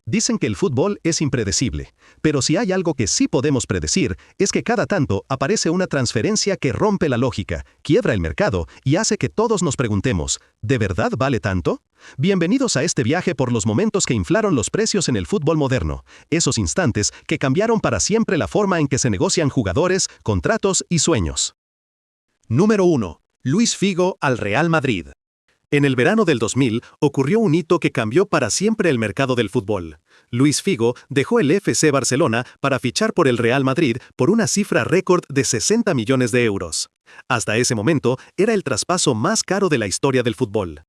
Dicen que el fútbol es impredecible, pero si hay algo que sí podemos predecir, es que cada tanto aparece una transferencia que rompe la lógica, quiebra el mercado y hace que todos nos preguntemos, ¿de verdad vale tanto? Bienvenidos a este viaje por los momentos que inflaron los precios en el fútbol moderno, esos instantes que cambiaron para siempre la forma en que se negocian jugadores, contratos y sueños. Número 1. Luis Figo al Real Madrid. En el verano del 2000 ocurrió un hito que cambió para siempre el mercado del fútbol. Luis Figo dejó el FC Barcelona para fichar por el Real Madrid por una cifra récord de 60 millones de euros. Hasta ese momento era el traspaso más caro de la historia del fútbol.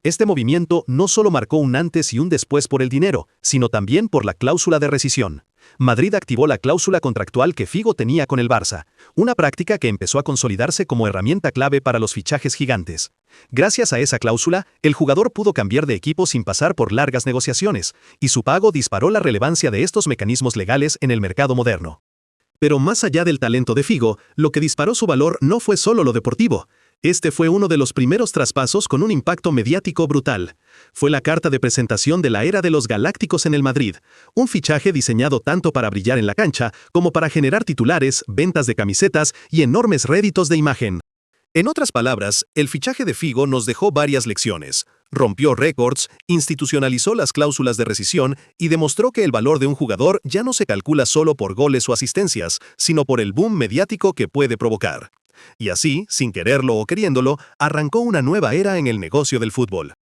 Este movimiento no solo marcó un antes y un después por el dinero, sino también por la cláusula de rescisión. Madrid activó la cláusula contractual que Figo tenía con el Barça, una práctica que empezó a consolidarse como herramienta clave para los fichajes gigantes. Gracias a esa cláusula, el jugador pudo cambiar de equipo sin pasar por largas negociaciones, y su pago disparó la relevancia de estos mecanismos legales en el mercado moderno. Pero más allá del talento de Figo, lo que disparó su valor no fue solo lo deportivo. Este fue uno de los primeros traspasos con un impacto mediático brutal. Fue la carta de presentación de la era de los Galácticos en el Madrid, un fichaje diseñado tanto para brillar en la cancha como para generar titulares, ventas de camisetas y enormes réditos de imagen. En otras palabras, el fichaje de Figo nos dejó varias lecciones. Rompió récords, institucionalizó las cláusulas de rescisión y demostró que el valor de un jugador ya no se calcula solo por goles o asistencias, sino por el boom mediático que puede provocar. Y así, sin quererlo o queriéndolo, arrancó una nueva era en el negocio del fútbol.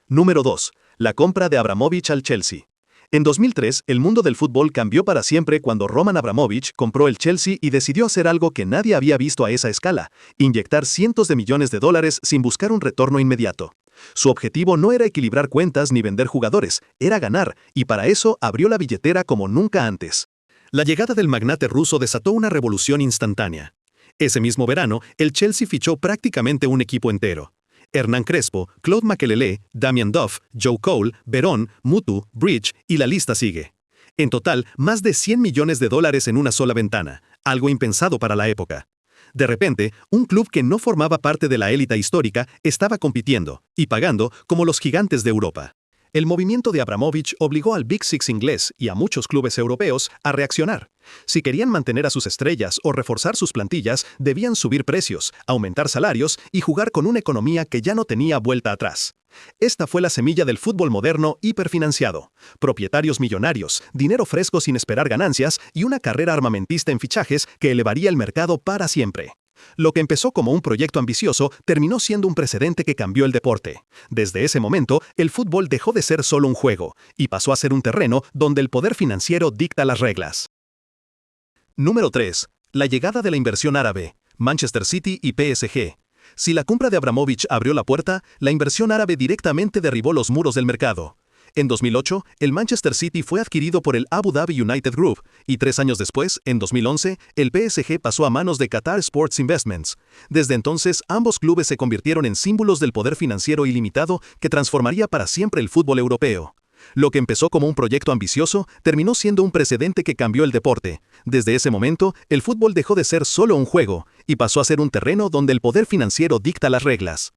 Número 2. La compra de Abramovich al Chelsea. En 2003, el mundo del fútbol cambió para siempre cuando Roman Abramovich compró el Chelsea y decidió hacer algo que nadie había visto a esa escala, inyectar cientos de millones de dólares sin buscar un retorno inmediato. Su objetivo no era equilibrar cuentas ni vender jugadores, era ganar, y para eso abrió la billetera como nunca antes. La llegada del magnate ruso desató una revolución instantánea. Ese mismo verano, el Chelsea fichó prácticamente un equipo entero. Hernán Crespo, Claude Makélélé, Damien Duff, Joe Cole, Verón, Mutu, Bridge y la lista sigue. En total, más de 100 millones de dólares en una sola ventana, algo impensado para la época. De repente, un club que no formaba parte de la élite histórica estaba compitiendo y pagando como los gigantes de Europa. El movimiento de Abramovich obligó al Big Six inglés y a muchos clubes europeos a reaccionar. Si querían mantener a sus estrellas o reforzar sus plantillas, debían subir precios, aumentar salarios y jugar con una economía que ya no tenía vuelta atrás. Esta fue la semilla del fútbol moderno hiperfinanciado. Propietarios millonarios, dinero fresco sin esperar ganancias y una carrera armamentista en fichajes que elevaría el mercado para siempre. Lo que empezó como un proyecto ambicioso terminó siendo un precedente que cambió el deporte. Desde ese momento, el fútbol dejó de ser solo un juego y pasó a ser un terreno donde el poder financiero dicta las reglas. Número 3. La llegada de la inversión árabe, Manchester City y PSG. Si la compra de Abramovich abrió la puerta, la inversión árabe directamente derribó los muros del mercado. En 2008, el Manchester City fue adquirido por el Abu Dhabi United Group y 3 años después, en 2011, el PSG pasó a manos de Qatar Sports Investments. Desde entonces, ambos clubes se convirtieron en símbolos del poder financiero ilimitado que transformaría para siempre el fútbol europeo. Lo que empezó como un proyecto ambicioso terminó siendo un precedente que cambió el deporte. Desde ese momento, el fútbol dejó de ser solo un juego y pasó a ser un terreno donde el poder financiero dicta las reglas.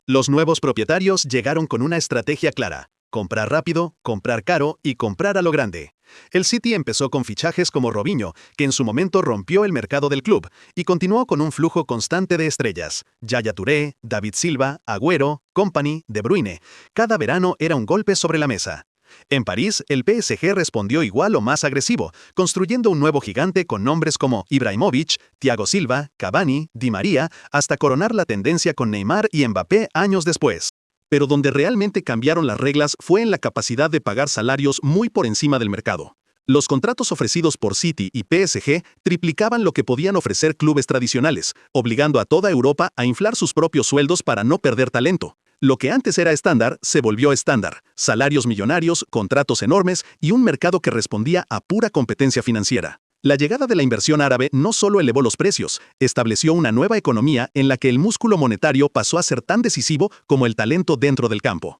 Los nuevos propietarios llegaron con una estrategia clara: comprar rápido, comprar caro y comprar a lo grande. El City empezó con fichajes como Robinho, que en su momento rompió el mercado del club, y continuó con un flujo constante de estrellas: Yaya Touré, David Silva, Agüero, Kompany, De Bruyne. Cada verano era un golpe sobre la mesa. En París, el PSG respondió igual o más agresivo, construyendo un nuevo gigante con nombres como Ibrahimovic, Thiago Silva, Cavani, Di María, hasta coronar la tendencia con Neymar y Mbappé años después. Pero donde realmente cambiaron las reglas fue en la capacidad de pagar salarios muy por encima del mercado. Los contratos ofrecidos por City y PSG triplicaban lo que podían ofrecer clubes tradicionales, obligando a toda Europa a inflar sus propios sueldos para no perder talento. Lo que antes era estándar se volvió estándar: salarios millonarios, contratos enormes y un mercado que respondía a pura competencia financiera. La llegada de la inversión árabe no solo elevó los precios, estableció una nueva economía en la que el músculo monetario pasó a ser tan decisivo como el talento dentro del campo.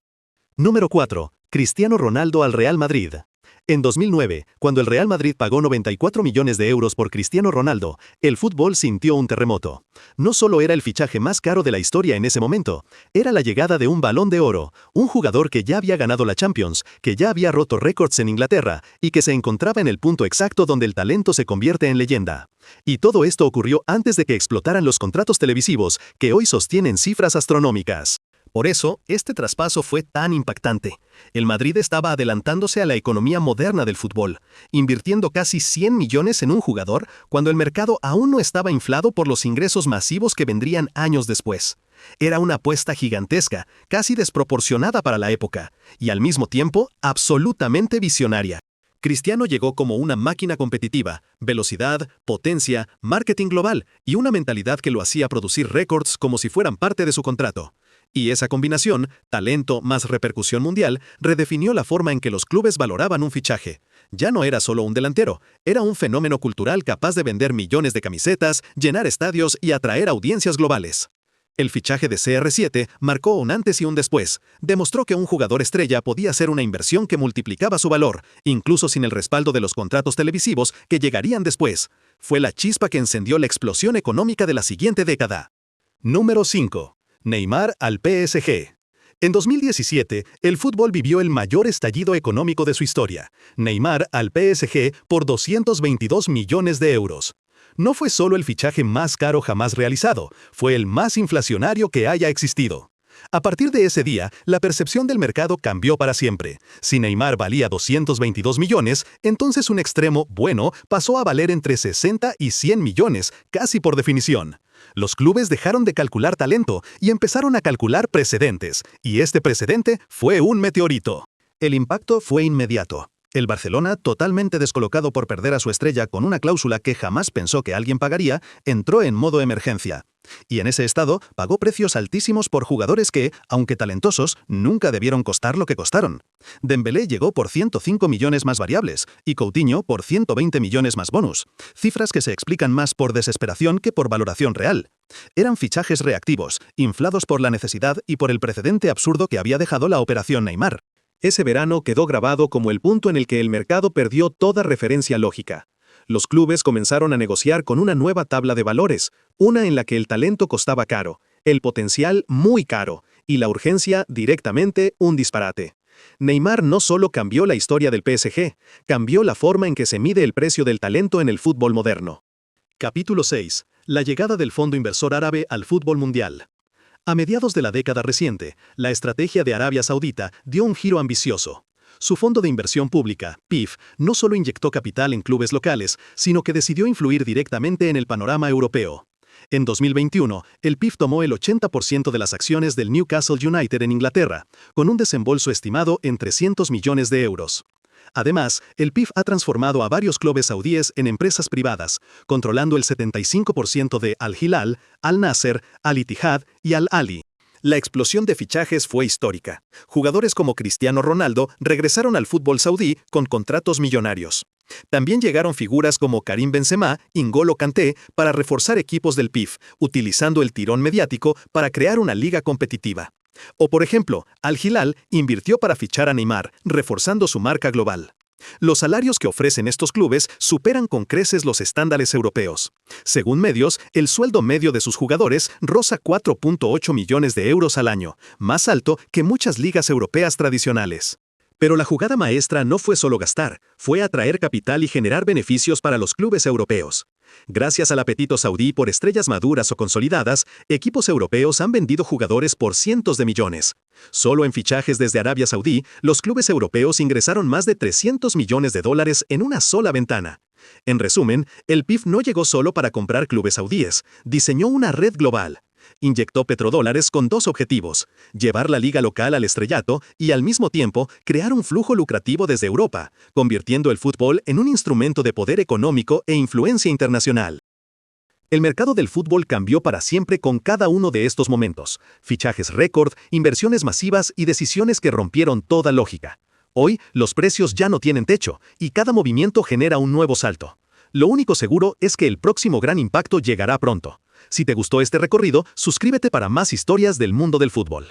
Número 4. Cristiano Ronaldo al Real Madrid. En 2009, cuando el Real Madrid pagó 94 millones de euros por Cristiano Ronaldo, el fútbol sintió un terremoto. No solo era el fichaje más caro de la historia en ese momento, era la llegada de un Balón de Oro, un jugador que ya había ganado la Champions, que ya había roto récords en Inglaterra y que se encontraba en el punto exacto donde el talento se convierte en leyenda. Y todo esto ocurrió antes de que explotaran los contratos televisivos, que hoy sostienen cifras astronómicas. Por eso, este traspaso fue tan impactante. El Madrid estaba adelantándose a la economía moderna del fútbol, invirtiendo casi 100 millones en un jugador cuando el mercado aún no estaba inflado por los ingresos masivos que vendrían años después. Era una apuesta gigantesca, casi desproporcionada para la época, y al mismo tiempo absolutamente visionaria. Cristiano llegó como una máquina competitiva, velocidad, potencia, marketing global y una mentalidad que lo hacía producir récords como si fueran parte de su contrato. Y esa combinación, talento más repercusión mundial, redefinió la forma en que los clubes valoraban un fichaje. Ya no era solo un delantero, era un fenómeno cultural capaz de vender millones de camisetas, llenar estadios y atraer audiencias globales. El fichaje de CR7 marcó un antes y un después. Demostró que un jugador estrella podía ser una inversión que multiplicaba su valor, incluso sin el respaldo de los contratos televisivos que llegarían después. Fue la chispa que encendió la explosión económica de la siguiente década. Número 5. Neymar al PSG. En 2017, el fútbol vivió el mayor estallido económico de su historia. Neymar al PSG por 222 millones de euros. No fue solo el fichaje más caro jamás realizado, fue el más inflacionario que haya existido. A partir de ese día, la percepción del mercado cambió para siempre. Si Neymar valía 222 millones, entonces un extremo bueno pasó a valer entre 60 y 100 millones, casi por definición. Los clubes dejaron de calcular talento y empezaron a calcular precedentes, y este precedente fue un meteorito. El impacto fue inmediato. El Barcelona, totalmente descolocado por perder a su estrella con una cláusula que jamás pensó que alguien pagaría, entró en modo emergencia. Y en ese estado pagó precios altísimos por jugadores que, aunque talentosos, nunca debieron costar lo que costaron. Dembélé llegó por 105 millones más variables y Coutinho por 120 millones más bonus, cifras que se explican más por desesperación que por valoración real. Eran fichajes reactivos, inflados por la necesidad y por el precedente absurdo que había dejado la operación Neymar. Ese verano quedó grabado como el punto en el que el mercado perdió toda referencia lógica. Los clubes comenzaron a negociar con una nueva tabla de valores, una en la que el talento costaba caro, el potencial muy caro, y la urgencia directamente un disparate. Neymar no solo cambió la historia del PSG, cambió la forma en que se mide el precio del talento en el fútbol moderno. Capítulo 6. La llegada del Fondo Inversor Árabe al fútbol mundial. A mediados de la década reciente, la estrategia de Arabia Saudita dio un giro ambicioso. Su fondo de inversión pública, PIF, no solo inyectó capital en clubes locales, sino que decidió influir directamente en el panorama europeo. En 2021, el PIF tomó el 80% de las acciones del Newcastle United en Inglaterra, con un desembolso estimado en 300 millones de euros. Además, el PIF ha transformado a varios clubes saudíes en empresas privadas, controlando el 75% de Al Hilal, Al Nasser, Al Ittihad y Al Ahly. La explosión de fichajes fue histórica. Jugadores como Cristiano Ronaldo regresaron al fútbol saudí con contratos millonarios. También llegaron figuras como Karim Benzema y N'Golo Kanté para reforzar equipos del PIF, utilizando el tirón mediático para crear una liga competitiva. O por ejemplo, Al Hilal invirtió para fichar a Neymar, reforzando su marca global. Los salarios que ofrecen estos clubes superan con creces los estándares europeos. Según medios, el sueldo medio de sus jugadores roza 4.8 millones de euros al año, más alto que muchas ligas europeas tradicionales. Pero la jugada maestra no fue solo gastar, fue atraer capital y generar beneficios para los clubes europeos. Gracias al apetito saudí por estrellas maduras o consolidadas, equipos europeos han vendido jugadores por cientos de millones. Solo en fichajes desde Arabia Saudí, los clubes europeos ingresaron más de 300 millones de dólares en una sola ventana. En resumen, el PIF no llegó solo para comprar clubes saudíes, diseñó una red global. Inyectó petrodólares con dos objetivos: llevar la liga local al estrellato y al mismo tiempo crear un flujo lucrativo desde Europa, convirtiendo el fútbol en un instrumento de poder económico e influencia internacional. El mercado del fútbol cambió para siempre con cada uno de estos momentos: fichajes récord, inversiones masivas y decisiones que rompieron toda lógica. Hoy, los precios ya no tienen techo y cada movimiento genera un nuevo salto. Lo único seguro es que el próximo gran impacto llegará pronto. Si te gustó este recorrido, suscríbete para más historias del mundo del fútbol.